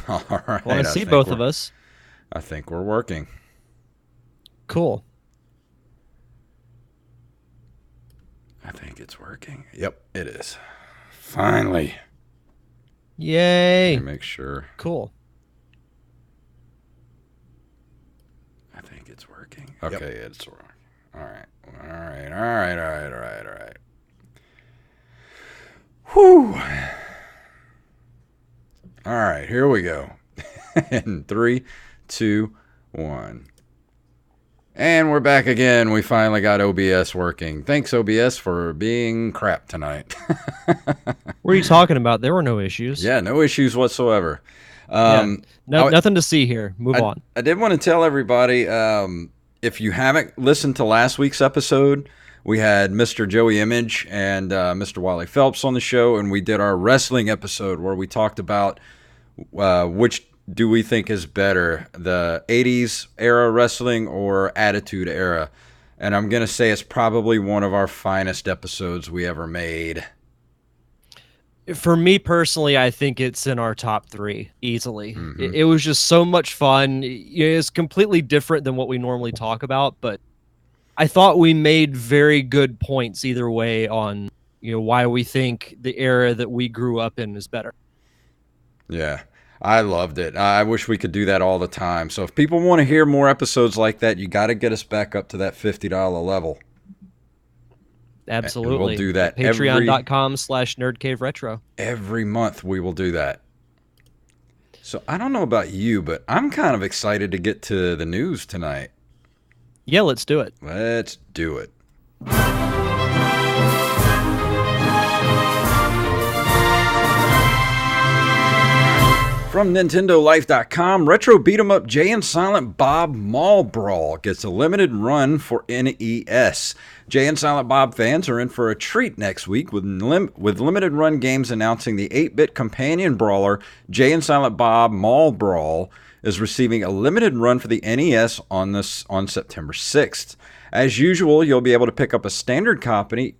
All right. Want to see both of us? I think we're working. Cool. I think it's working. Yep, it is. Finally. Let me Yay. make sure. Cool. I think it's working. Okay, yep. It's working. All right. All right. All right. All right. All right. All right. Whew. All right. Here we go. In 3, 2, 1. And we're back again. We finally got OBS working. Thanks, OBS, for being crap tonight. What are you talking about? There were no issues. Yeah, no issues whatsoever. Yeah. Nothing to see here. Move on. I did want to tell everybody, if you haven't listened to last week's episode, we had Mr. Joey Image and Mr. Wally Phelps on the show, and we did our wrestling episode where we talked about which do we think is better, the 80s era wrestling or Attitude Era. And I'm going to say it's probably one of our finest episodes we ever made. For me personally, I think it's in our top 3 easily. It was just so much fun. It's completely different than what we normally talk about, but I thought we made very good points either way on why we think the era that we grew up in is better. Yeah, I loved it. I wish we could do that all the time. So if people want to hear more episodes like that, you got to get us back up to that $50 level. Absolutely. And we'll do that. Patreon.com/nerdcaveretro. Every month we will do that. So I don't know about you, but I'm kind of excited to get to the news tonight. Yeah, let's do it. Let's do it. From NintendoLife.com, Retro Beat'em Up Jay and Silent Bob Mall Brawl gets a limited run for NES. Jay and Silent Bob fans are in for a treat next week with limited run games announcing the 8-bit companion brawler Jay and Silent Bob Mall Brawl is receiving a limited run for the NES on September 6th. As usual, you'll be able to pick up a standard copy,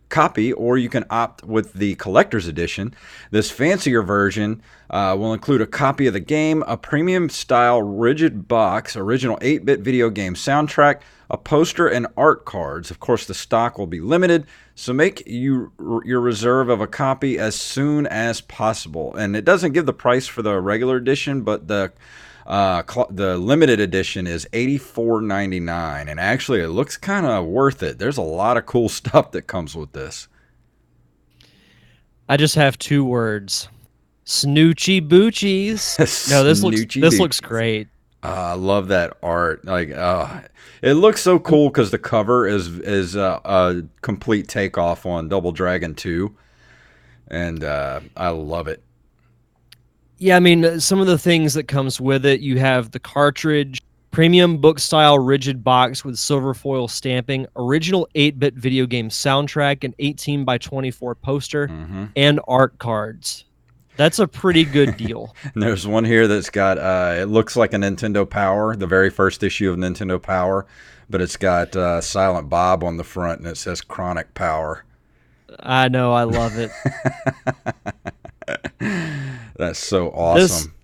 or you can opt with the collector's edition. This fancier version will include a copy of the game, a premium-style rigid box, original 8-bit video game soundtrack, a poster, and art cards. Of course, the stock will be limited, so make your reserve of a copy as soon as possible. And it doesn't give the price for the regular edition, but the limited edition is $84.99, and actually it looks kind of worth it. There's a lot of cool stuff that comes with this. I just have 2 words: Snoochie Boochies. No, this looks great. I love that art. It looks so cool because the cover is a complete takeoff on Double Dragon 2, and I love it. Yeah, I mean, some of the things that comes with it, you have the cartridge, premium book-style rigid box with silver foil stamping, original 8-bit video game soundtrack, an 18x24 poster, and art cards. That's a pretty good deal. And there's one here that's got, it looks like a Nintendo Power, the very first issue of Nintendo Power, but it's got Silent Bob on the front, and it says Chronic Power. I know, I love it. That's so awesome.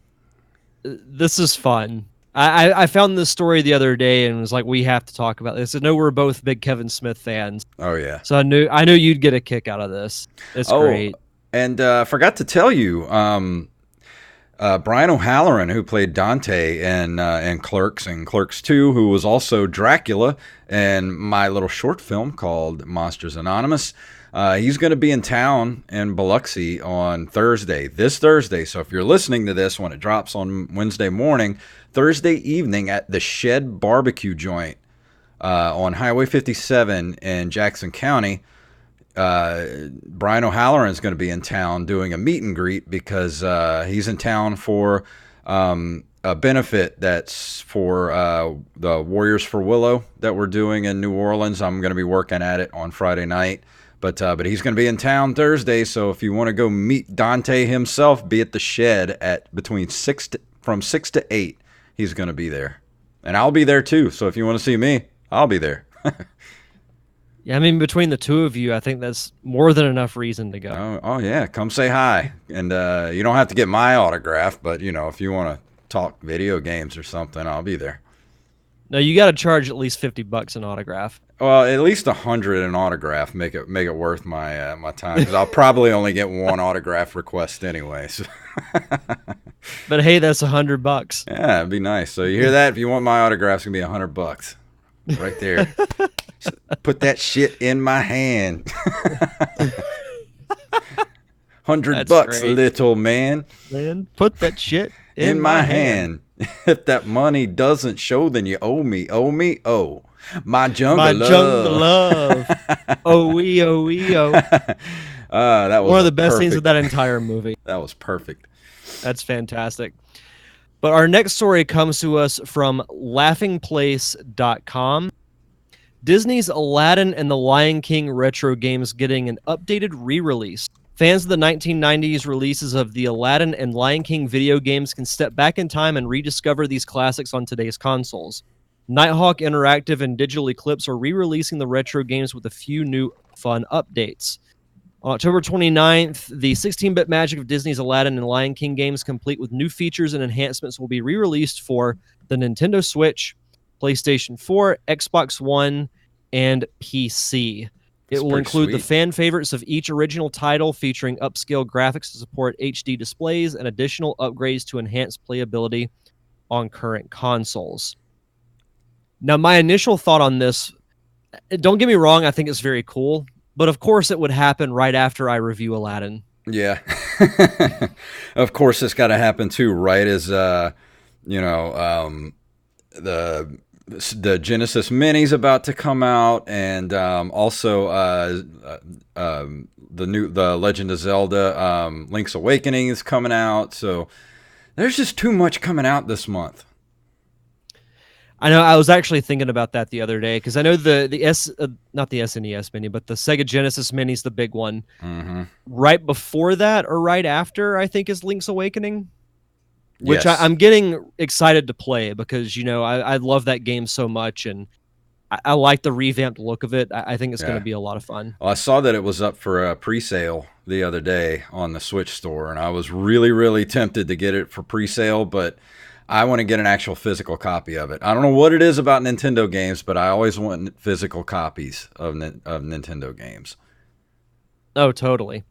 This is fun. I found this story the other day and was like, we have to talk about this. I know we're both big Kevin Smith fans. Oh, yeah. So I knew you'd get a kick out of this. It's great. And forgot to tell you, Brian O'Halloran, who played Dante in Clerks and Clerks 2, who was also Dracula in my little short film called Monsters Anonymous, he's going to be in town in Biloxi on this Thursday. So if you're listening to this when it drops on Wednesday morning, Thursday evening at the Shed Barbecue Joint on Highway 57 in Jackson County, Brian O'Halloran is going to be in town doing a meet and greet because he's in town for a benefit that's for the Warriors for Willow that we're doing in New Orleans. I'm going to be working at it on Friday night. But he's going to be in town Thursday, so if you want to go meet Dante himself, be at the Shed at from 6 to 8. He's going to be there. And I'll be there too, so if you want to see me, I'll be there. Yeah, I mean, between the two of you, I think that's more than enough reason to go. Oh yeah, come say hi. And you don't have to get my autograph, but if you want to talk video games or something, I'll be there. No, you got to charge at least $50 an autograph. Well, at least 100 an autograph. Make it worth my my time, because I'll probably only get one autograph request anyway. So. But hey, that's $100. Yeah, it'd be nice. So you hear that? If you want my autograph, it's gonna be $100 right there. Put that shit in my hand. $100, great. little man. Man, put that shit In my hand. If that money doesn't show, then you owe me. Owe me. Oh, my jungle love. Jungle love. Oh wee, oh wee, oh. That was One of the best perfect. scenes of that entire movie. That was perfect. That's fantastic. But our next story comes to us from laughingplace.com. Disney's Aladdin and the Lion King retro games getting an updated re-release. Fans of the 1990s releases of the Aladdin and Lion King video games can step back in time and rediscover these classics on today's consoles. Nighthawk Interactive and Digital Eclipse are re-releasing the retro games with a few new fun updates. On October 29th, the 16-bit magic of Disney's Aladdin and Lion King games, complete with new features and enhancements, will be re-released for the Nintendo Switch, PlayStation 4, Xbox One, and PC. It will include the fan favorites of each original title, featuring upscale graphics to support HD displays and additional upgrades to enhance playability on current consoles. Now, my initial thought on this, don't get me wrong, I think it's very cool, but of course it would happen right after I review Aladdin. Yeah. Of course it's got to happen too, right? As the Genesis Mini's about to come out, and also the Legend of Zelda Link's Awakening is coming out. So there's just too much coming out this month. I know. I was actually thinking about that the other day, because I know not the SNES Mini, but the Sega Genesis Mini's the big one. Mm-hmm. Right before that, or right after, I think, is Link's Awakening, which Yes. I'm getting excited to play, because I love that game so much, and I like the revamped look of it. I think it's going to be a lot of fun. Well, I saw that it was up for a pre-sale the other day on the Switch store, and I was really, really tempted to get it for pre-sale, but I want to get an actual physical copy of it. I don't know what it is about Nintendo games, but I always want physical copies of Nintendo games. Oh, totally.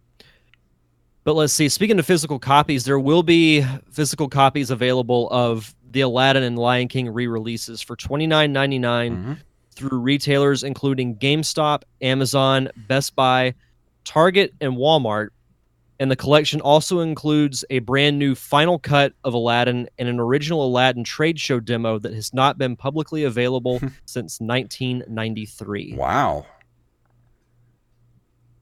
But let's see. Speaking of physical copies, there will be physical copies available of the Aladdin and Lion King re-releases for $29.99 through retailers including GameStop, Amazon, Best Buy, Target, and Walmart. And the collection also includes a brand new final cut of Aladdin and an original Aladdin trade show demo that has not been publicly available since 1993. Wow.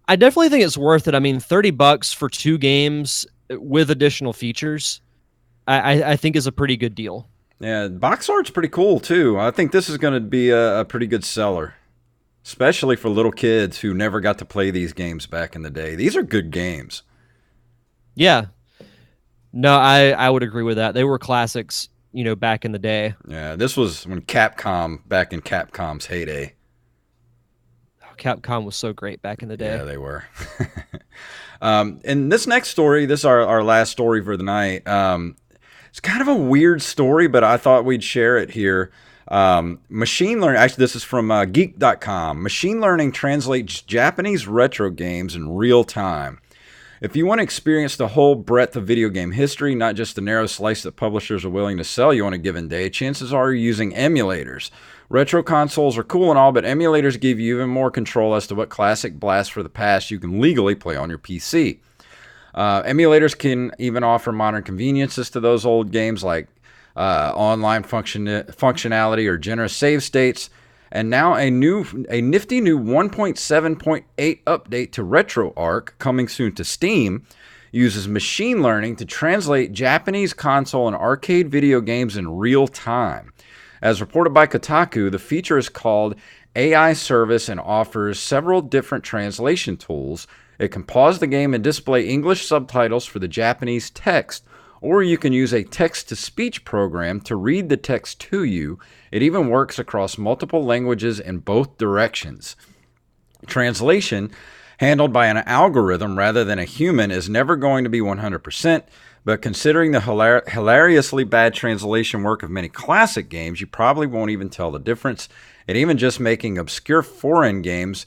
I definitely think it's worth it. I mean, $30 for 2 games with additional features, I think is a pretty good deal. Yeah, box art's pretty cool too. I think this is going to be a pretty good seller, especially for little kids who never got to play these games back in the day. These are good games. Yeah. No, I would agree with that. They were classics, back in the day. Yeah, this was when back in Capcom's heyday. Capcom was so great back in the day. Yeah, they were. And this next story, this is our last story for the night. It's kind of a weird story, but I thought we'd share it here. Machine learning, actually this is from geek.com. Machine learning translates Japanese retro games in real time. If you want to experience the whole breadth of video game history, not just the narrow slice that publishers are willing to sell you on a given day, chances are you're using emulators. Retro consoles are cool and all, but emulators give you even more control as to what classic blasts for the past you can legally play on your PC. Emulators can even offer modern conveniences to those old games, like online functionality or generous save states. And now a nifty new 1.7.8 update to RetroArch, coming soon to Steam, uses machine learning to translate Japanese console and arcade video games in real time. As reported by Kotaku, the feature is called AI Service and offers several different translation tools. It can pause the game and display English subtitles for the Japanese text, or you can use a text-to-speech program to read the text to you. It even works across multiple languages in both directions. Translation, handled by an algorithm rather than a human, is never going to be 100%, But considering the hilariously bad translation work of many classic games, you probably won't even tell the difference. And even just making obscure foreign games,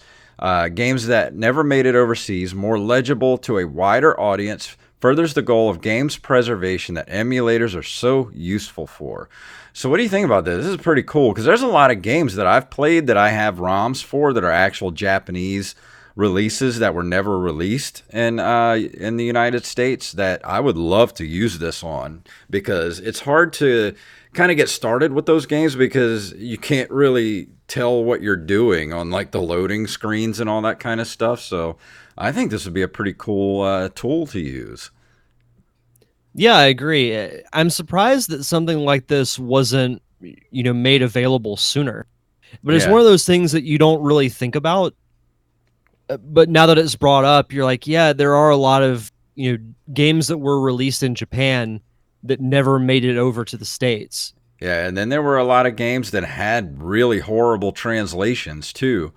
games that never made it overseas, more legible to a wider audience furthers the goal of games preservation that emulators are so useful for. So what do you think about this? This is pretty cool because there's a lot of games that I've played that I have ROMs for that are actual Japanese releases that were never released in the United States that I would love to use this on, because it's hard to kind of get started with those games because you can't really tell what you're doing on like the loading screens and all that kind of stuff. So I think this would be a pretty cool tool to use. Yeah, I agree. I'm surprised that something like this wasn't, made available sooner. But it's Yeah. one of those things that you don't really think about. But now that it's brought up, you're like, yeah, there are a lot of, games that were released in Japan that never made it over to the States. Yeah, and then there were a lot of games that had really horrible translations too.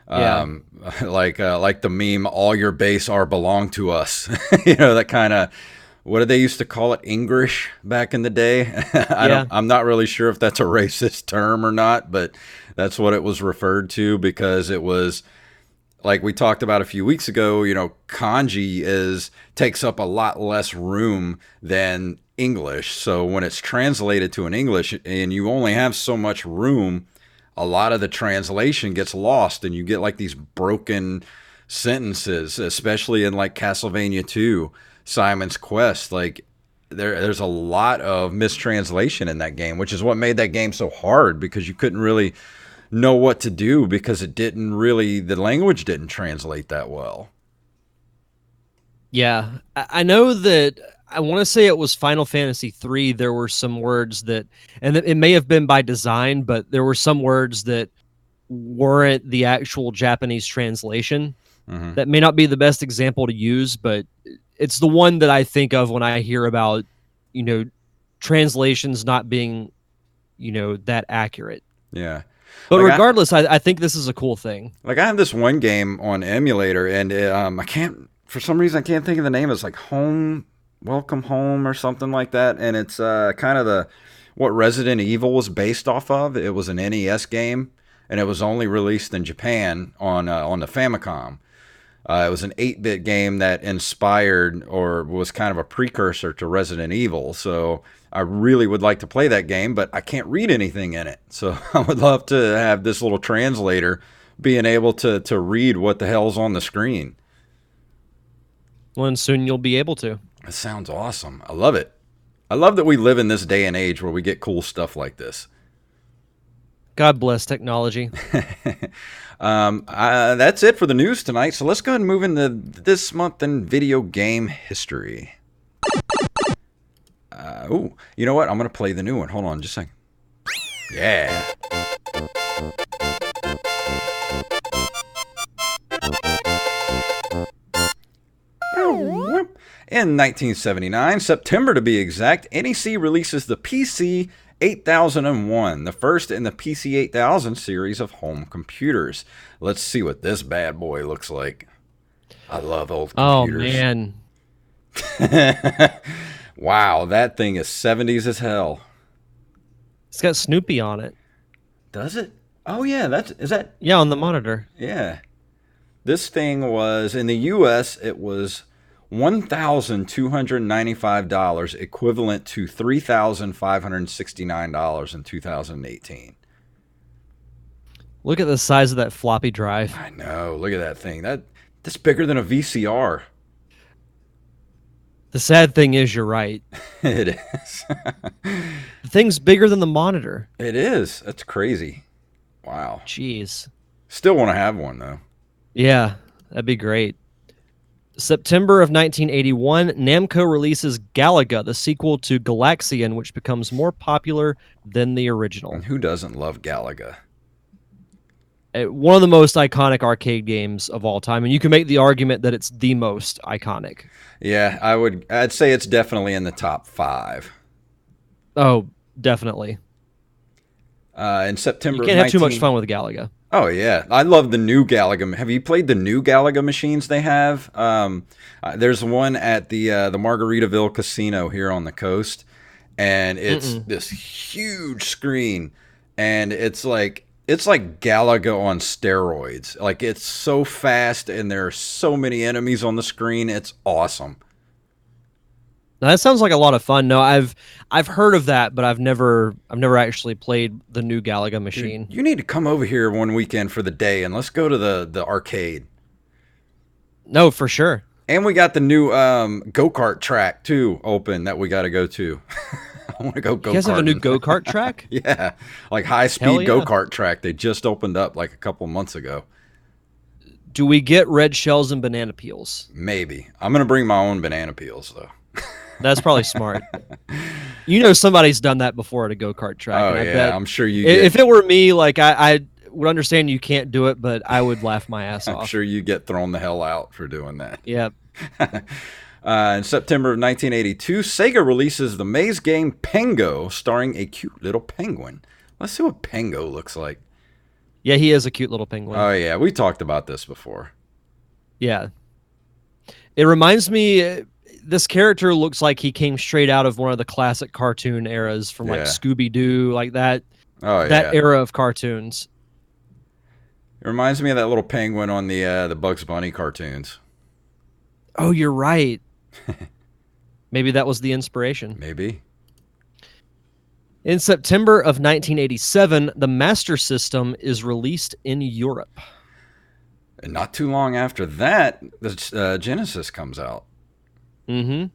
Yeah. Like the meme, "All your base are belong to us." That kind of, what did they used to call it? English back in the day. Yeah. I'm not really sure if that's a racist term or not, but that's what it was referred to because it was, like we talked about a few weeks ago, kanji takes up a lot less room than English. So when it's translated to an English and you only have so much room, a lot of the translation gets lost and you get like these broken sentences, especially in like Castlevania 2, Simon's Quest. Like there's a lot of mistranslation in that game, which is what made that game so hard because you couldn't really know what to do because the language didn't translate that well. Yeah. I know that I want to say it was Final Fantasy 3. There were some words that, and it may have been by design, but there were some words that weren't the actual Japanese translation. Mm-hmm. That may not be the best example to use, but it's the one that I think of when I hear about, translations not being, that accurate. Yeah. But Like regardless, I think this is a cool thing. I have this one game on emulator, and I can't, for some reason I can't think of the name. It's like Welcome Home or something like that, and it's kind of what Resident Evil was based off of. It was an NES game, and it was only released in Japan on the Famicom. It was an 8-bit game that inspired or was kind of a precursor to Resident Evil. So I really would like to play that game, but I can't read anything in it. So I would love to have this little translator being able to read what the hell's on the screen. Well, and soon you'll be able to. It sounds awesome. I love it. I love that we live in this day and age where we get cool stuff like this. God bless technology. That's it for the news tonight. So let's go ahead and move into this month in video game history. You know what? I'm going to play the new one. Hold on just a second. Yeah. In 1979, September to be exact, NEC releases the PC 8001, the first in the PC 8000 series of home computers. Let's see what this bad boy looks like. I love old computers. Oh, man. Wow, that thing is 70s as hell. It's got Snoopy on it. Does it? Oh, yeah, is that? Yeah, on the monitor. Yeah. This thing was, in the U.S., it was $1,295, equivalent to $3,569 in 2018. Look at the size of that floppy drive. I know. Look at that thing. That's bigger than a VCR. The sad thing is, you're right. It is. The thing's bigger than the monitor. It is. That's crazy. Wow. Jeez. Still want to have one, though. Yeah, that'd be great. September of 1981, Namco releases Galaga, the sequel to Galaxian, which becomes more popular than the original. And who doesn't love Galaga? One of the most iconic arcade games of all time, and you can make the argument that it's the most iconic. Yeah, I'd say it's definitely in the top 5. Oh, definitely. In You September of can't have too much 19. fun with Galaga. Oh yeah, I love the new Galaga. Have you played the new Galaga machines they have? There's one at the Margaritaville Casino here on the coast, and it's Mm-mm. this huge screen, and it's like Galaga on steroids. Like it's so fast, and there are so many enemies on the screen. It's awesome. Now, that sounds like a lot of fun. No, I've heard of that, but I've never actually played the new Galaga Dude, machine. you need to come over here one weekend for the day, and let's go to the arcade. No, for sure. And we got the new go kart track too open that we got to go to. I want to You go guys have a new karting. go-kart track? Yeah, like high Hell speed go yeah. kart track. They just opened up like a couple months ago. Do we get red shells and banana peels? Maybe I'm gonna bring my own banana peels though. That's probably smart. You know somebody's done that before at a go-kart track, Oh and I yeah, bet I'm sure you if get. it were me, like I would understand you can't do it, but I would laugh my ass I'm off. sure you get thrown the hell out for doing that. Yeah. In September of 1982, Sega releases the maze game Pengo, starring a cute little penguin. Let's see what Pengo looks like. Yeah, he is a cute little penguin. Oh yeah, we talked about this before. Yeah. It reminds me this character looks like he came straight out of one of the classic cartoon eras from like Yeah. Scooby-Doo, like that Oh that yeah. era of cartoons. It reminds me of that little penguin on the Bugs Bunny cartoons. Oh, you're right. Maybe that was the inspiration. Maybe. In September of 1987, the Master System is released in Europe. And not too long after that, the Genesis comes out. Mm-hmm.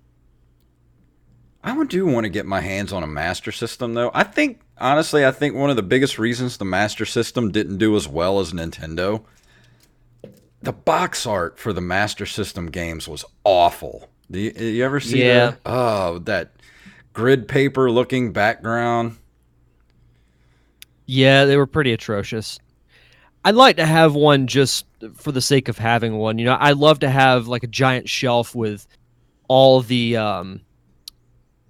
Do want to get my hands on a Master System though. I think one of the biggest reasons the Master System didn't do as well as Nintendo, the box art for the Master System games was awful. You ever see Yeah. that? Oh, that grid paper looking background. Yeah, they were pretty atrocious. I'd like to have one just for the sake of having one. You know, I'd love to have like a giant shelf with all the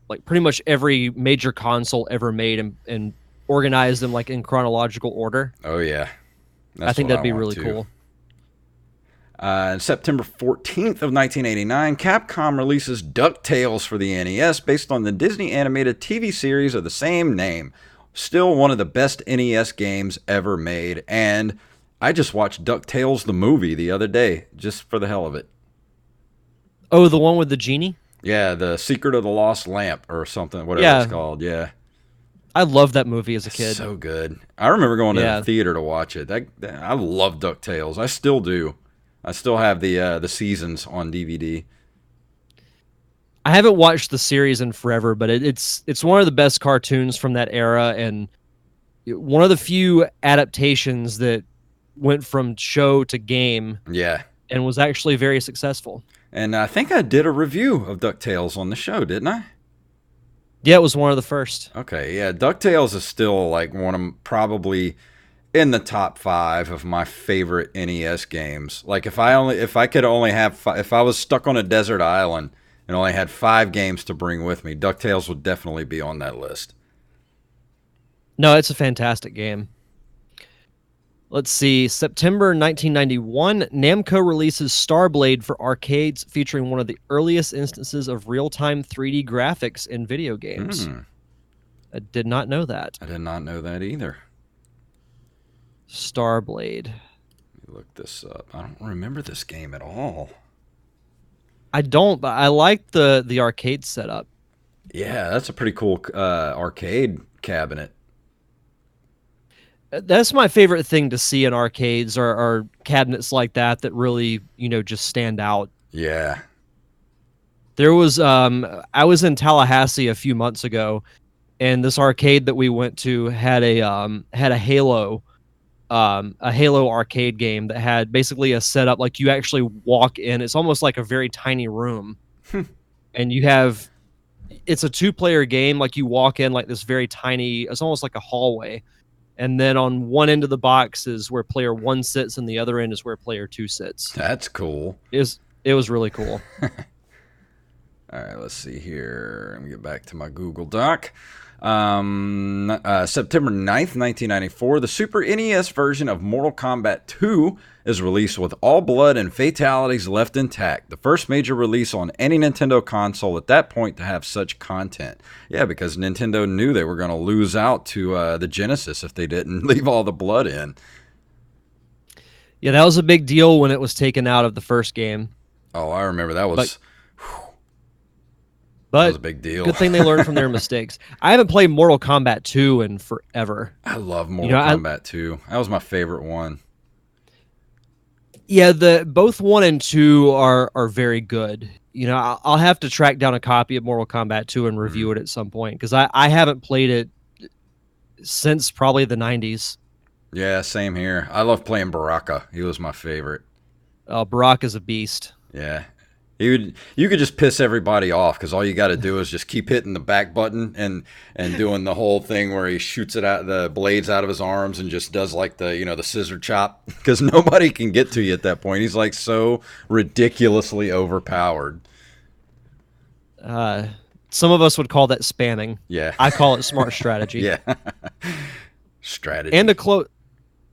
like pretty much every major console ever made and organize them like in chronological order. Oh yeah, I that's think what that'd be want really too. cool. On September 14th of 1989, Capcom releases DuckTales for the NES based on the Disney animated TV series of the same name. Still one of the best NES games ever made, and I just watched DuckTales the movie the other day, just for the hell of it. Oh, the one with the genie? Yeah, The Secret of the Lost Lamp or something, whatever Yeah. it's called. Yeah, I loved that movie as a kid. so good. I remember going to Yeah. the theater to watch it. I love DuckTales. I still do. I still have the seasons on DVD. I haven't watched the series in forever, but it's one of the best cartoons from that era and one of the few adaptations that went from show to game Yeah. and was actually very successful. And I think I did a review of DuckTales on the show, didn't I? Yeah, it was one of the first. Okay, yeah. DuckTales is still like one of probably in the top 5 of my favorite NES games. Like if I could only have if I was stuck on a desert island and only had 5 games to bring with me, DuckTales would definitely be on that list. No, it's a fantastic game. Let's see. September 1991, Namco releases Starblade for arcades, featuring one of the earliest instances of real-time 3D graphics in video games. I did not know that. I did not know that either. Starblade. Let me look this up. I don't remember this game at all. I don't, but I like the arcade setup. Yeah, that's a pretty cool arcade cabinet. That's my favorite thing to see in arcades are cabinets like that really, just stand out. Yeah. There was I was in Tallahassee a few months ago, and this arcade that we went to had a Halo arcade game that had basically a setup like you actually walk in. It's almost like a very tiny room, and it's a 2-player game. Like you walk in like this very tiny. It's almost like a hallway. And then on one end of the box is where player 1 sits, and the other end is where player 2 sits. That's cool. It was really cool. All right, let's see here. Let me get back to my Google Doc. September 9th, 1994, the Super NES version of Mortal Kombat 2 is released with all blood and fatalities left intact. The first major release on any Nintendo console at that point to have such content. Yeah, because Nintendo knew they were going to lose out to the Genesis if they didn't leave all the blood in. Yeah, that was a big deal when it was taken out of the first game. Oh, I remember that was... But that was a big deal. Good thing they learned from their mistakes. I haven't played Mortal Kombat 2 in forever. I love Mortal Kombat 2. That was my favorite one. Yeah, both 1 and 2 are very good. I'll have to track down a copy of Mortal Kombat 2 and review it at some point, because I haven't played it since probably the 90s. Yeah, same here. I love playing Baraka. He was my favorite. Baraka's a beast. Yeah. You could just piss everybody off because all you got to do is just keep hitting the back button and doing the whole thing where he shoots it out the blades out of his arms and just does like the scissor chop, because nobody can get to you at that point. He's like so ridiculously overpowered. Some of us would call that spamming. Yeah, I call it smart strategy. Yeah, strategy.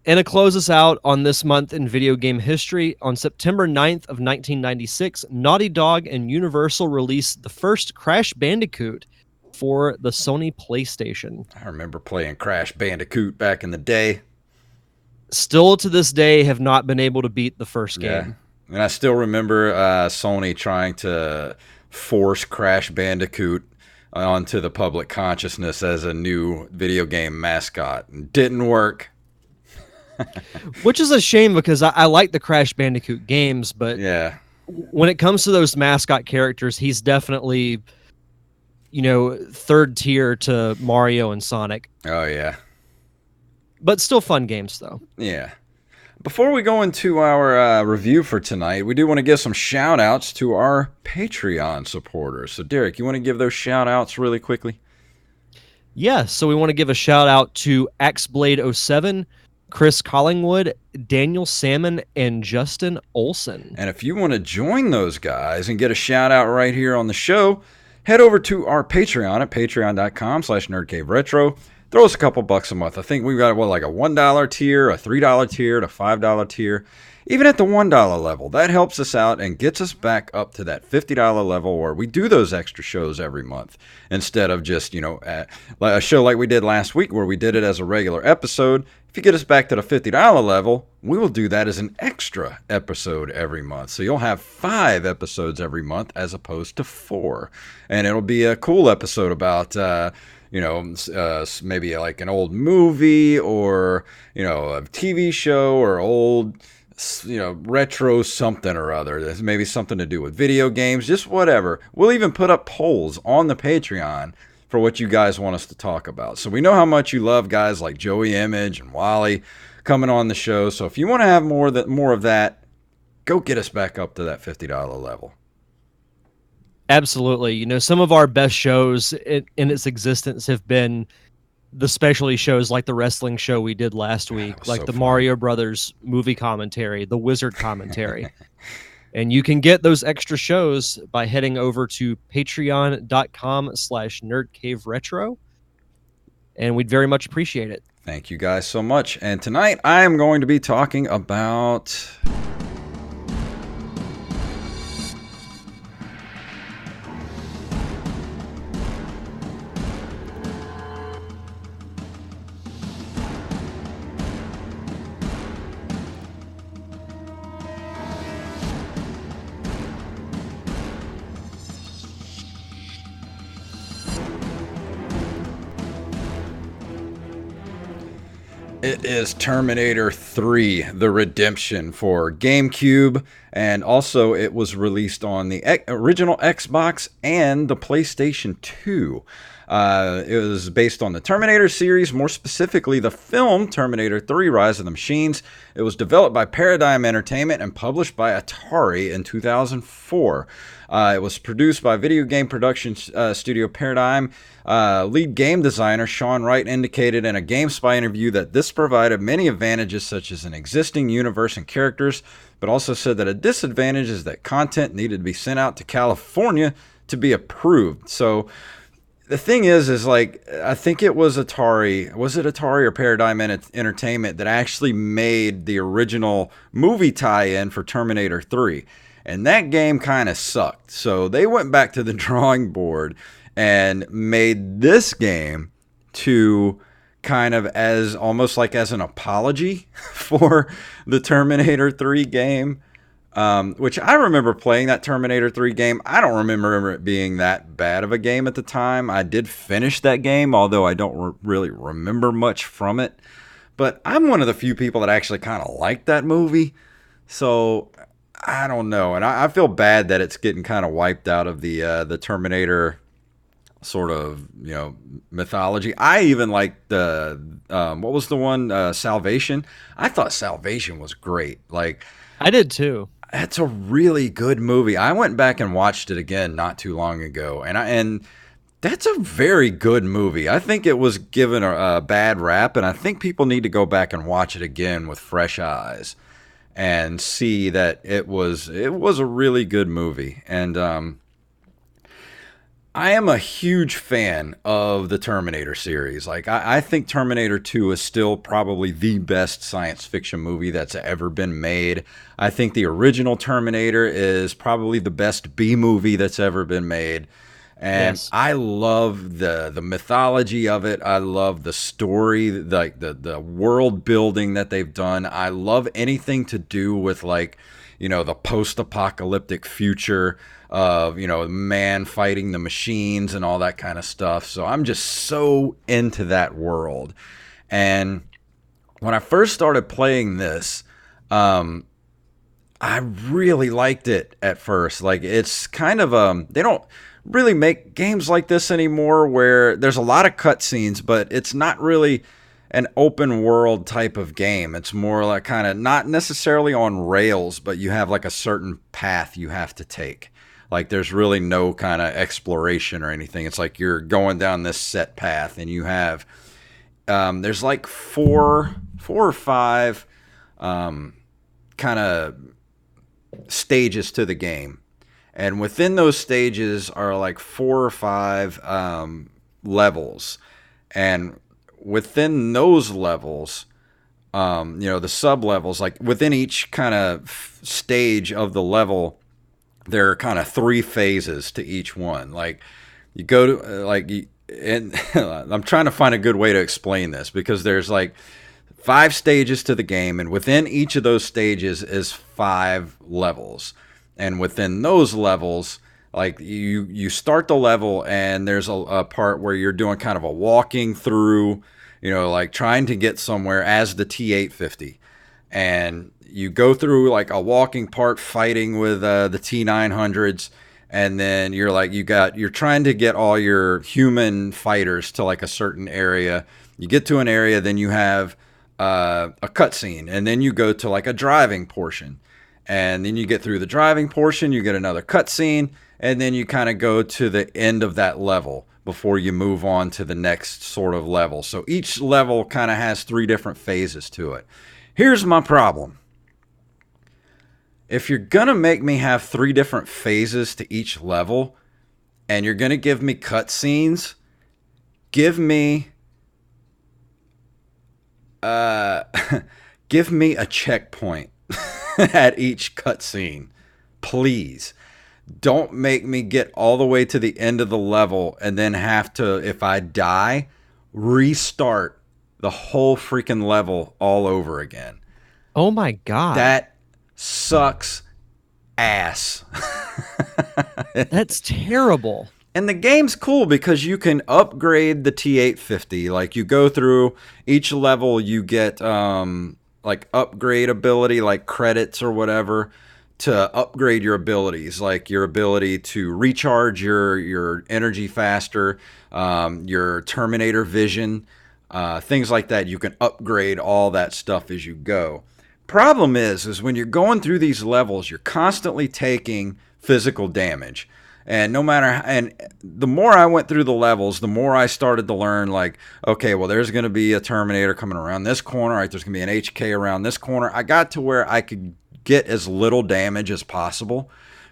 And to close us out on this month in video game history, on September 9th of 1996, Naughty Dog and Universal released the first Crash Bandicoot for the Sony PlayStation. I remember playing Crash Bandicoot back in the day. Still to this day have not been able to beat the first game. Yeah. And I still remember Sony trying to force Crash Bandicoot onto the public consciousness as a new video game mascot. It didn't work. Which is a shame, because I like the Crash Bandicoot games, but yeah, when it comes to those mascot characters, he's definitely, third tier to Mario and Sonic. Oh, yeah. But still fun games, though. Yeah. Before we go into our review for tonight, we do want to give some shout-outs to our Patreon supporters. So, Derek, you want to give those shout-outs really quickly? Yeah, so we want to give a shout-out to AxeBlade07, Chris Collingwood, Daniel Salmon, and Justin Olson. And if you want to join those guys and get a shout out right here on the show, head over to our Patreon at patreon.com/nerdcaveretro. Throw us a couple bucks a month. I think we've got like a $1 tier, a $3 tier, and a $5 tier. Even at the $1 level, that helps us out and gets us back up to that $50 level where we do those extra shows every month instead of just, a show like we did last week where we did it as a regular episode. If you get us back to the $50 level, we will do that as an extra episode every month. So you'll have 5 episodes every month as opposed to 4. And it'll be a cool episode about, maybe like an old movie or, a TV show or old, retro something or other. There's maybe something to do with video games, just whatever. We'll even put up polls on the Patreon for what you guys want us to talk about. So we know how much you love guys like Joey Image and Wally coming on the show. So if you want to have more of that, go get us back up to that $50 level. Absolutely. Some of our best shows in its existence have been the specialty shows like the wrestling show we did last week, like the Mario Brothers movie commentary, the Wizard commentary. And you can get those extra shows by heading over to patreon.com/nerdcaveretro. And we'd very much appreciate it. Thank you guys so much. And tonight I am going to be talking about... It is Terminator 3, The Redemption for GameCube, and also it was released on the original Xbox and the PlayStation 2. It was based on the Terminator series, more specifically the film Terminator 3, Rise of the Machines. It was developed by Paradigm Entertainment and published by Atari in 2004. It was produced by video game production studio Paradigm. Lead game designer Sean Wright indicated in a GameSpy interview that this provided many advantages such as an existing universe and characters, but also said that a disadvantage is that content needed to be sent out to California to be approved. So the thing is like, I think it was Atari. Was it Atari or Paradigm Entertainment that actually made the original movie tie-in for Terminator 3? And that game kind of sucked. So they went back to the drawing board and made this game to kind of as almost like as an apology for the Terminator 3 game. Which I remember playing that Terminator 3 game. I don't remember it being that bad of a game at the time. I did finish that game, although I don't really remember much from it. But I'm one of the few people that actually kind of like that movie. So I don't know. And I feel bad that it's getting kind of wiped out of the Terminator sort of, mythology. I even liked the, what was the one, Salvation? I thought Salvation was great. Like, I did too. it's a really good movie. I went back and watched it again not too long ago, and that's a very good movie. I think it was given a bad rap, and I think people need to go back and watch it again with fresh eyes and see that it was a really good movie. And I am a huge fan of the Terminator series. Like, I think Terminator 2 is still probably the best science fiction movie that's ever been made. I think the original Terminator is probably the best B movie that's ever been made. And Yes. I love the mythology of it. I love the story, like the world building that they've done. I love anything to do with, like, the post-apocalyptic future of, man fighting the machines and all that kind of stuff. So I'm just so into that world. And when I first started playing this, I really liked it at first. Like, it's kind of they don't really make games like this anymore where there's a lot of cutscenes, but it's not really an open world type of game. It's more like kind of not necessarily on rails, but you have like a certain path you have to take. Like, there's really no kind of exploration or anything. It's like you're going down this set path, and you have there's like four or five kind of stages to the game, and within those stages are like 4 or 5 levels, and within those levels, the sub levels, like within each kind of stage of the level, there are kind of 3 phases to each one. Like, you go to and I'm trying to find a good way to explain this, because there's like 5 stages to the game, and within each of those stages is 5 levels. And within those levels, like, you start the level, and there's a part where you're doing kind of a walking through, like trying to get somewhere as the T-850. And you go through like a walking part fighting with the T-900s, and then you're trying to get all your human fighters to like a certain area. You get to an area, then you have a cutscene, and then you go to like a driving portion. And then you get through the driving portion, you get another cutscene, and then you kind of go to the end of that level before you move on to the next sort of level. So each level kind of has 3 different phases to it. Here's my problem. If you're going to make me have 3 different phases to each level, and you're going to give me cutscenes, give me give me a checkpoint at each cutscene, please. Don't make me get all the way to the end of the level and then have to, if I die, restart the whole freaking level all over again. Oh my God. That sucks ass. That's terrible. And the game's cool because you can upgrade the T-850. Like, you go through each level, you get like upgrade ability, like credits or whatever, to upgrade your abilities, like your ability to recharge your energy faster, your Terminator vision, things like that. You can upgrade all that stuff as you go. Problem is when you're going through these levels, you're constantly taking physical damage. And and the more I went through the levels, the more I started to learn, like, okay, well, there's going to be a Terminator coming around this corner. Right, there's going to be an HK around this corner. I got to where I could get as little damage as possible,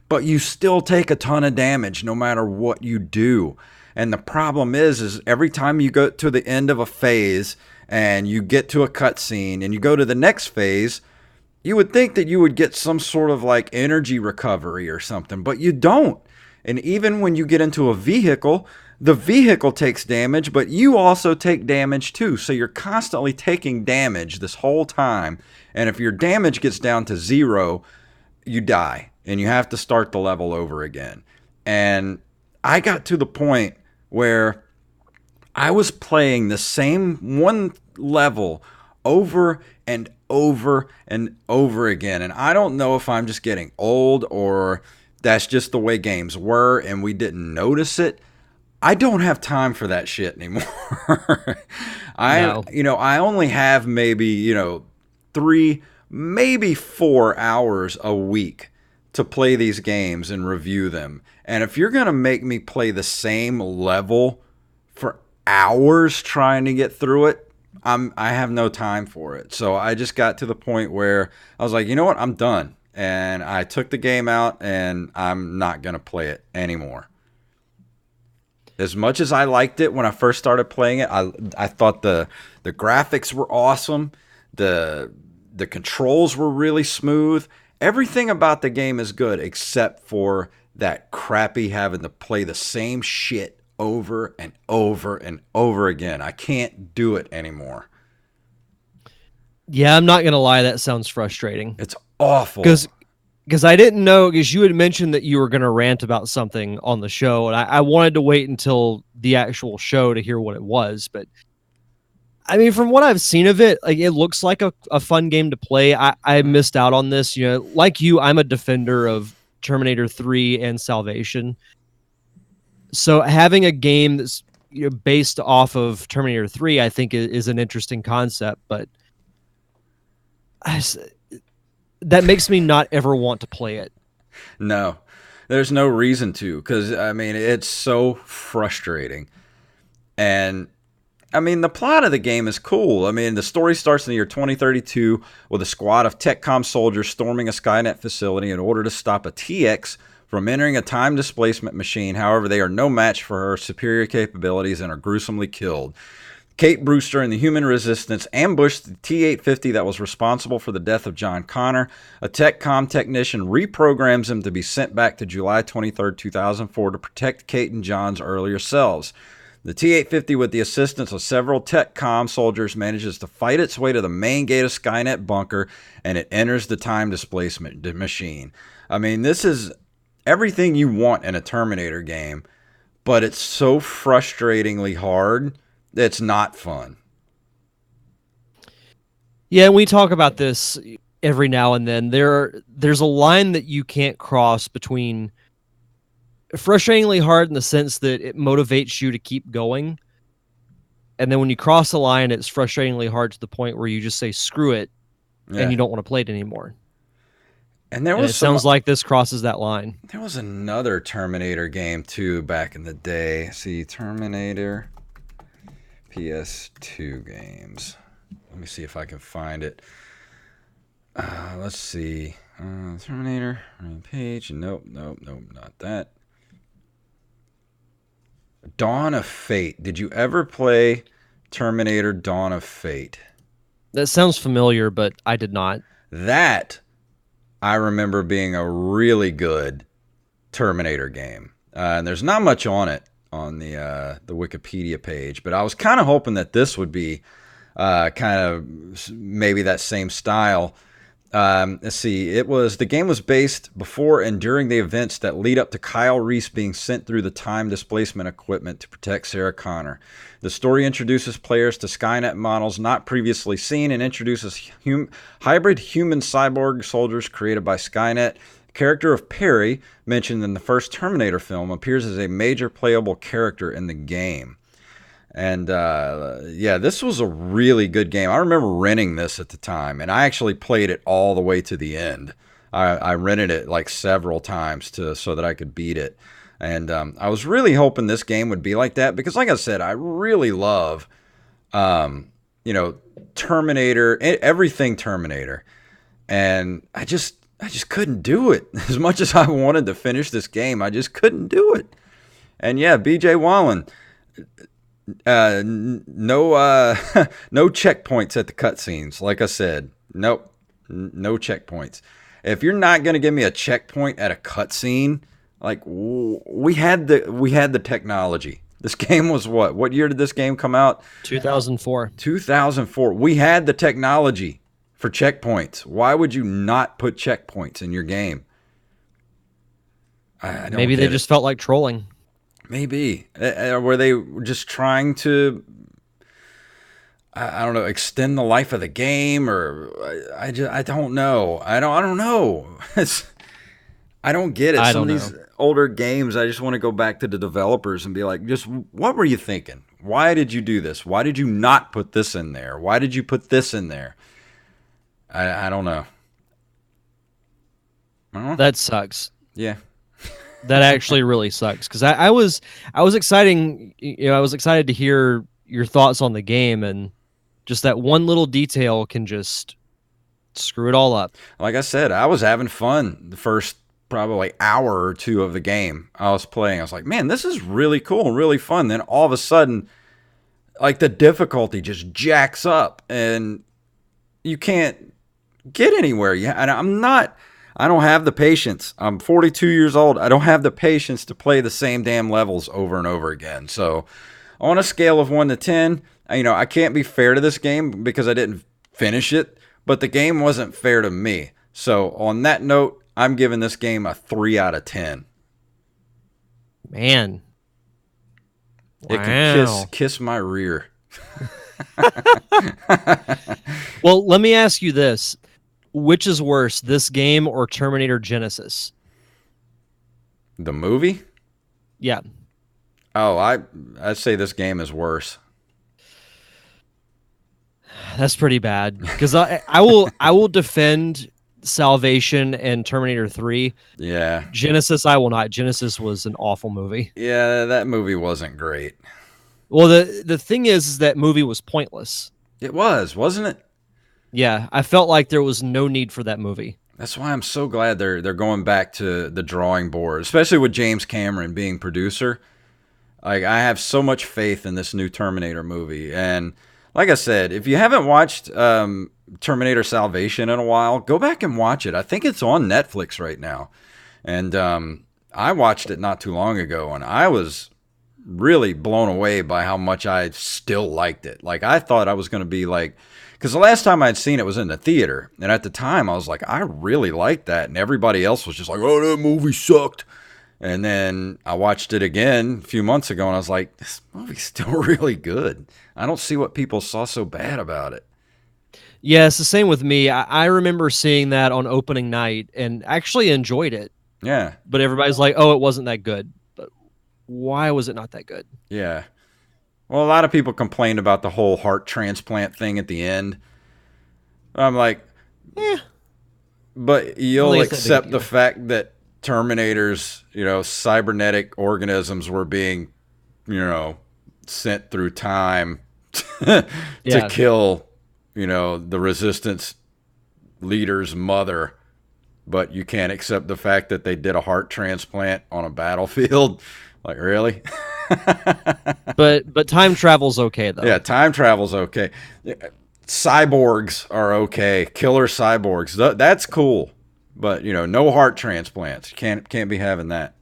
but you still take a ton of damage no matter what you do. And the problem is every time you go to the end of a phase and you get to a cutscene and you go to the next phase, you would think that you would get some sort of like energy recovery or something, but you don't. And even when you get into a vehicle, the vehicle takes damage, but you also take damage too. So you're constantly taking damage this whole time. And if your damage gets down to 0, you die and you have to start the level over again. And I got to the point where I was playing the same one level over and over and over again. And I don't know if I'm just getting old or that's just the way games were and we didn't notice it. I don't have time for that shit anymore. I only have maybe, 3, maybe 4 hours a week to play these games and review them. And if you're going to make me play the same level for hours trying to get through it, I have no time for it. So I just got to the point where I was like, you know what? I'm done. And I took the game out and I'm not going to play it anymore. As much as I liked it when I first started playing it, I thought the graphics were awesome. The controls were really smooth. Everything about the game is good except for that crappy having to play the same shit over and over and over again. I can't do it anymore. Yeah, I'm not going to lie. That sounds frustrating. It's awful. Because I didn't know, because you had mentioned that you were going to rant about something on the show, and I wanted to wait until the actual show to hear what it was. But I mean, from what I've seen of it, like it looks like a fun game to play. I missed out on this. Like you, I'm a defender of Terminator 3 and Salvation. So having a game that's based off of Terminator 3, I think is an interesting concept, but that makes me not ever want to play it. No, there's no reason to, because, I mean, it's so frustrating. And, I mean, the plot of the game is cool. I mean, the story starts in the year 2032 with a squad of TechCom soldiers storming a Skynet facility in order to stop a TX from entering a time displacement machine. However, they are no match for her superior capabilities and are gruesomely killed. Kate Brewster and the human resistance ambushed the T-850 that was responsible for the death of John Connor. A TechCom technician reprograms him to be sent back to July 23, 2004 to protect Kate and John's earlier selves. The T-850, with the assistance of several TechCom soldiers, manages to fight its way to the main gate of Skynet bunker, and it enters the time displacement machine. I mean, this is everything you want in a Terminator game, but it's so frustratingly hard. It's not fun. Yeah, we talk about this every now and then. There's a line that you can't cross between frustratingly hard in the sense that it motivates you to keep going, and then when you cross the line, it's frustratingly hard to the point where you just say screw it, and you don't want to play it anymore. And it sounds like this crosses that line. There was another Terminator game too back in the day. See, Terminator PS2 games. Let me see if I can find it. Let's see. Terminator page. Nope, not that. Dawn of Fate. Did you ever play Terminator Dawn of Fate? That sounds familiar, but I did not. That I remember being a really good Terminator game. And there's not much on it on the Wikipedia page, but I was kind of hoping that this would be kind of maybe that same style. Let's see. The game was based before and during the events that lead up to Kyle Reese being sent through the time displacement equipment to protect Sarah Connor. The story introduces players to Skynet models not previously seen and introduces hybrid human cyborg soldiers created by Skynet. The character of Perry, mentioned in the first Terminator film, appears as a major playable character in the game. And this was a really good game. I remember renting this at the time, and I actually played it all the way to the end. I rented it like several times so that I could beat it. And I was really hoping this game would be like that because, like I said, I really love, Terminator, everything Terminator. And I just couldn't do it. As much as I wanted to finish this game, I just couldn't do it. And yeah, BJ Wallen, no, no checkpoints at the cutscenes. Like I said, nope, no checkpoints. If you're not gonna give me a checkpoint at a cutscene, like we had the technology. This game was what? What year did this game come out? 2004. 2004. We had the technology for checkpoints. Why would you not put checkpoints in your game? I don't Maybe they get it. just felt like trolling. Maybe. Were they just trying to, I don't know, extend the life of the game, or I don't know. I don't know. I don't get it. I Some don't of these know. older games, I just want to go back to the developers and be like, just what were you thinking? Why did you do this? Why did you not put this in there? Why did you put this in there? I don't know. That sucks. Yeah. That actually really sucks because I was exciting. I was excited to hear your thoughts on the game, and just that one little detail can just screw it all up. Like I said, I was having fun the first probably hour or two of the game I was playing. I was like, man, this is really cool and really fun. Then all of a sudden, like the difficulty just jacks up and you can't get anywhere. Yeah, and I don't have the patience. I'm 42 years old. I don't have the patience to play the same damn levels over and over again. So, on a scale of 1 to 10, I can't be fair to this game because I didn't finish it, but the game wasn't fair to me. So, on that note, I'm giving this game a 3 out of 10. Man, It can wow. kiss my rear. Well, let me ask you this: which is worse, this game or Terminator Genesis? The movie? Yeah, Oh, I'd say this game is worse. that's pretty bad. Because I will defend Salvation and Terminator 3. Yeah. Genesis, I will not. Genesis was an awful movie. Yeah, that movie wasn't great. Well, the thing is that movie was pointless. It was, wasn't it? Yeah, I felt like there was no need for that movie. That's why I'm so glad they're going back to the drawing board, especially with James Cameron being producer. Like I have so much faith in this new Terminator movie, and like I said, if you haven't watched Terminator Salvation in a while, go back and watch it. I think it's on Netflix right now, and I watched it not too long ago, and I was really blown away by how much I still liked it. Like I thought I was going to be like, because the last time I'd seen it was in the theater, and at the time I was like, I really liked that, and everybody else was just like, oh, that movie sucked. And then I watched it again a few months ago, and I was like, this movie's still really good. I don't see what people saw so bad about it. Yeah, it's the same with me. I remember seeing that on opening night and actually enjoyed it, Yeah, but everybody's like, "Oh, it wasn't that good." But why was it not that good? yeah. Well, a lot of people complained about the whole heart transplant thing at the end. I'm like, Yeah, but I don't you'll think it's that big a accept the deal. fact that Terminators, cybernetic organisms were being, you know, sent through time to Yeah, kill, the resistance leader's mother, but you can't accept the fact that they did a heart transplant on a battlefield. Like, really? but time travel's okay Yeah, though. time travel's okay. Cyborgs are okay. Killer cyborgs. That's cool. But, no heart transplants. Can't be having that.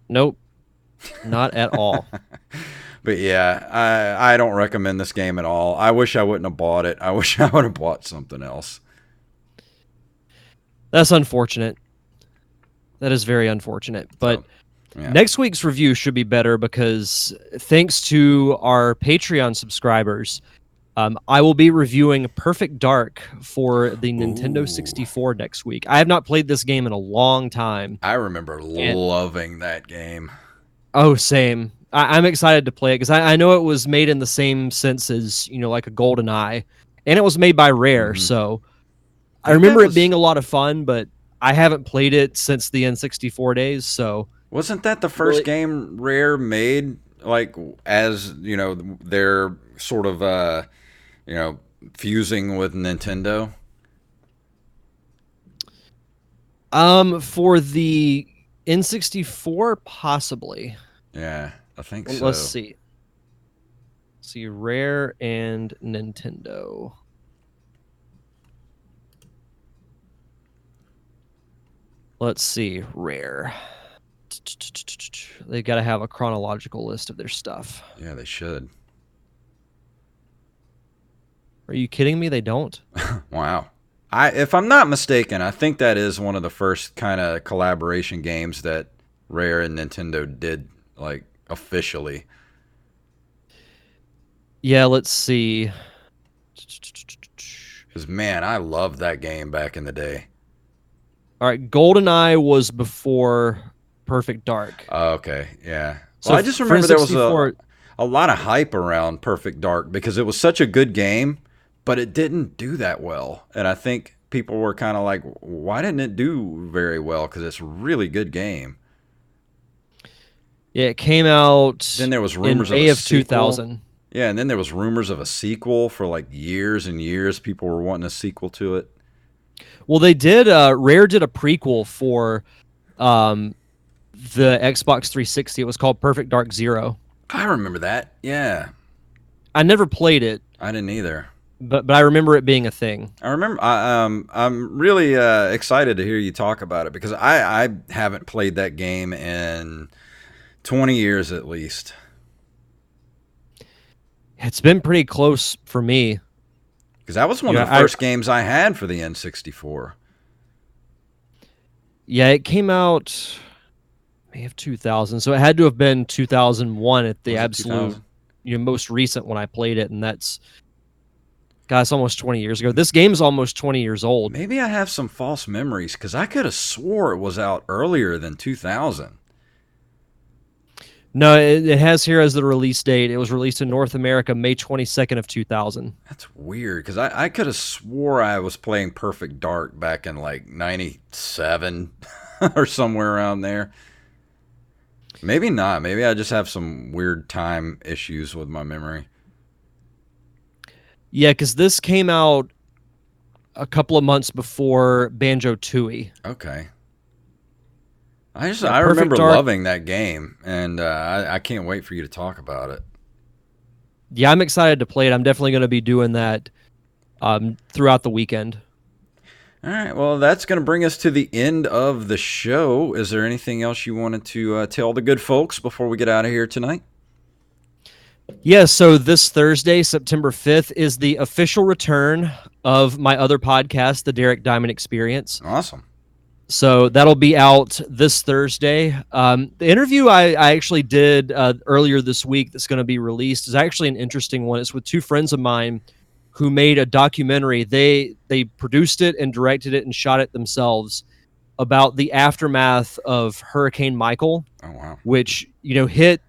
Nope, not at all. But yeah, I don't recommend this game at all. I wish I wouldn't have bought it. I wish I would have bought something else. That's unfortunate. That is very unfortunate. So, But yeah. next week's review should be better because thanks to our Patreon subscribers, I will be reviewing Perfect Dark for the Nintendo Ooh. 64 next week. I have not played this game in a long time. I remember And loving that game. oh, same. I'm excited to play it because I know it was made in the same sense as, like a Golden Eye, and it was made by Rare. Hmm. So I I think that remember it was being a lot of fun, but I haven't played it since the N64 days. So wasn't that the first really, game Rare made, like, as they're sort of you know fusing with Nintendo. for the N64, possibly. Yeah, I think Well, so. let's see. See, Rare and Nintendo. Let's see, Rare. They got to have a chronological list of their stuff. Yeah, they should. Are you kidding me? They don't. Wow. If I'm not mistaken, I think that is one of the first kind of collaboration games that Rare and Nintendo did, like, officially. Yeah, let's see. Because, man, I loved that game back in the day. All right, GoldenEye was before Perfect Dark. Oh, okay, yeah. Well, So I just for remember there was N64, a lot of hype around Perfect Dark because it was such a good game, but it didn't do that well. And I think people were kind of like, why didn't it do very well? Because it's a really good game. yeah, it came out Then there was in rumors of a May of sequel. 2000. Yeah, and then there was rumors of a sequel for like years and years. People were wanting a sequel to it. Well, they did. Rare did a prequel for um, the Xbox 360. It was called Perfect Dark Zero. I remember that. Yeah, I never played it, I didn't either. but I remember it being a thing. I remember. I'm really excited to hear you talk about it because I haven't played that game in 20 years at least. It's been pretty close for me. Because that was one of the first games I had for the N64. Yeah, it came out May of 2000, so it had to have been 2001 at the absolute, most recent when I played it, and that's, gosh, almost 20 years ago. This game's almost 20 years old. Maybe I have some false memories because I could have swore it was out earlier than 2000. No, it has here as the release date. It was released in North America May 22nd of 2000. That's weird because I could have swore I was playing Perfect Dark back in like 97 or somewhere around there. Maybe not. Maybe I just have some weird time issues with my memory. Yeah, because this came out a couple of months before Banjo-Tooie. Okay. I remember loving that game, and I can't wait for you to talk about it. Yeah, I'm excited to play it. I'm definitely going to be doing that throughout the weekend. All right, well, that's going to bring us to the end of the show. Is there anything else you wanted to tell the good folks before we get out of here tonight? Yeah, so this Thursday, September 5th, is the official return of my other podcast, The Derek Diamond Experience. Awesome. So that'll be out this Thursday. The interview I actually did earlier this week that's going to be released is actually an interesting one. It's with two friends of mine who made a documentary. They produced it and directed it and shot it themselves about the aftermath of Hurricane Michael. Oh, wow. Which, hit,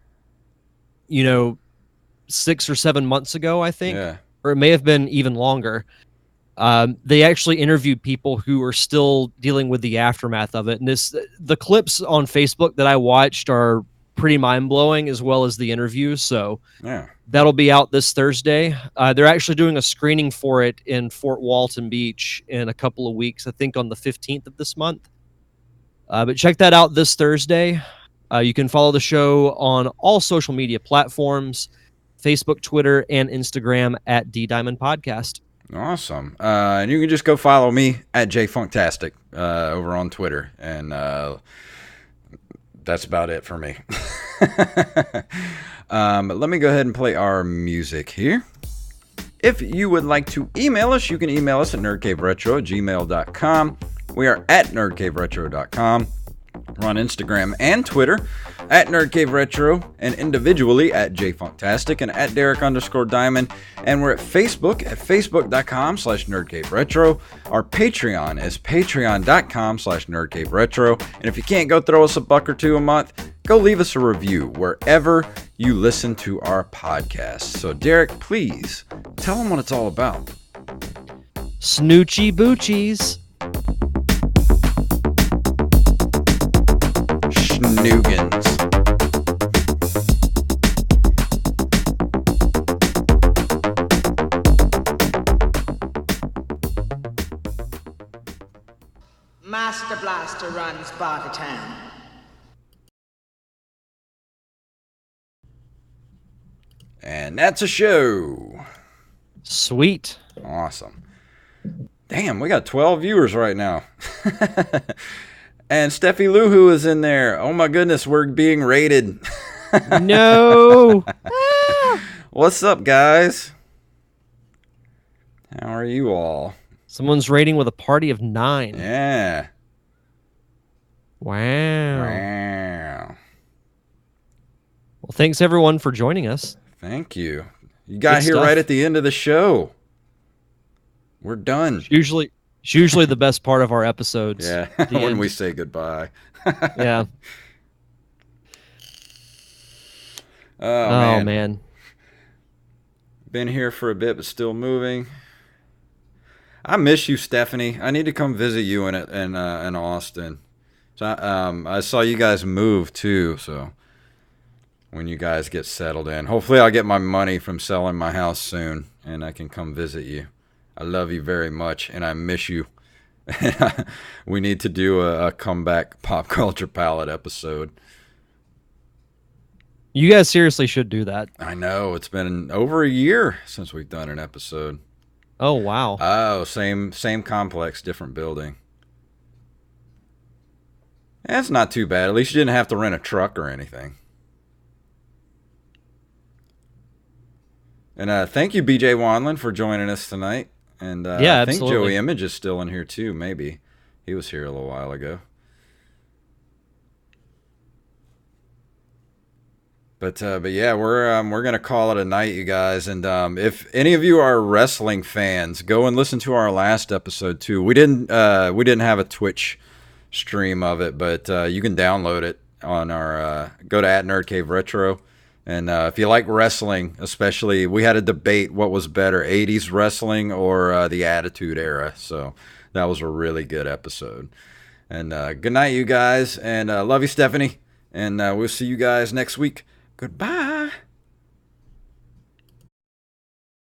6 or 7 months ago, I think. Yeah. Or it may have been even longer. They actually interviewed people who are still dealing with the aftermath of it. And the clips on Facebook that I watched are pretty mind-blowing, as well as the interviews. So yeah, that'll be out this Thursday. They're actually doing a screening for it in Fort Walton Beach in a couple of weeks, I think on the 15th of this month. But check that out this Thursday. You can follow the show on all social media platforms, Facebook, Twitter, and Instagram at D-Diamond Podcast. Awesome. And you can just go follow me at JFunktastic over on Twitter. And that's about it for me. But let me go ahead and play our music here. If you would like to email us, you can email us at nerdcaveretro@gmail.com. We are at nerdcaveretro.com. We're on Instagram and Twitter at NerdCaveRetro and individually at JFunktastic and at Derek_Diamond. And we're at Facebook at Facebook.com/NerdCaveRetro. Our Patreon is Patreon.com/NerdCaveRetro. And if you can't go throw us a buck or two a month, go leave us a review wherever you listen to our podcast. So, Derek, please tell them what it's all about. Snoochie Boochies. Schnoogans. Master Blaster runs Bartertown. And that's a show. Sweet. Awesome. Damn, we got 12 viewers right now. And Steffi Luhu is in there. Oh my goodness, we're being rated. No. What's up, guys? How are you all? Someone's rating with a party of 9. Yeah. Wow. Well, thanks everyone for joining us. Thank you. You got Good here stuff. right at the end of the show. We're done. It's usually the best part of our episodes. Yeah, The when end. we say goodbye. Yeah. Oh, man. Been here for a bit, but still moving. I miss you, Stephanie. I need to come visit you in Austin. So I saw you guys move too. So when you guys get settled in, hopefully I'll get my money from selling my house soon, and I can come visit you. I love you very much, and I miss you. We need to do a comeback pop culture palette episode. You guys seriously should do that. I know, it's been over a year since we've done an episode. Oh, wow. Oh, same complex, different building. That's not too bad. At least you didn't have to rent a truck or anything. And thank you, BJ Wanlin, for joining us tonight. And Yeah, I think absolutely. Joey Image is still in here too. Maybe he was here a little while ago. But yeah, we're gonna call it a night, you guys. And if any of you are wrestling fans, go and listen to our last episode too. We didn't have a Twitch stream of it, but you can download it on our go to @NerdCaveRetro. And if you like wrestling, especially, we had a debate what was better, 80s wrestling or the Attitude Era. So that was a really good episode. And good night, you guys. And love you, Stephanie. And we'll see you guys next week. Goodbye.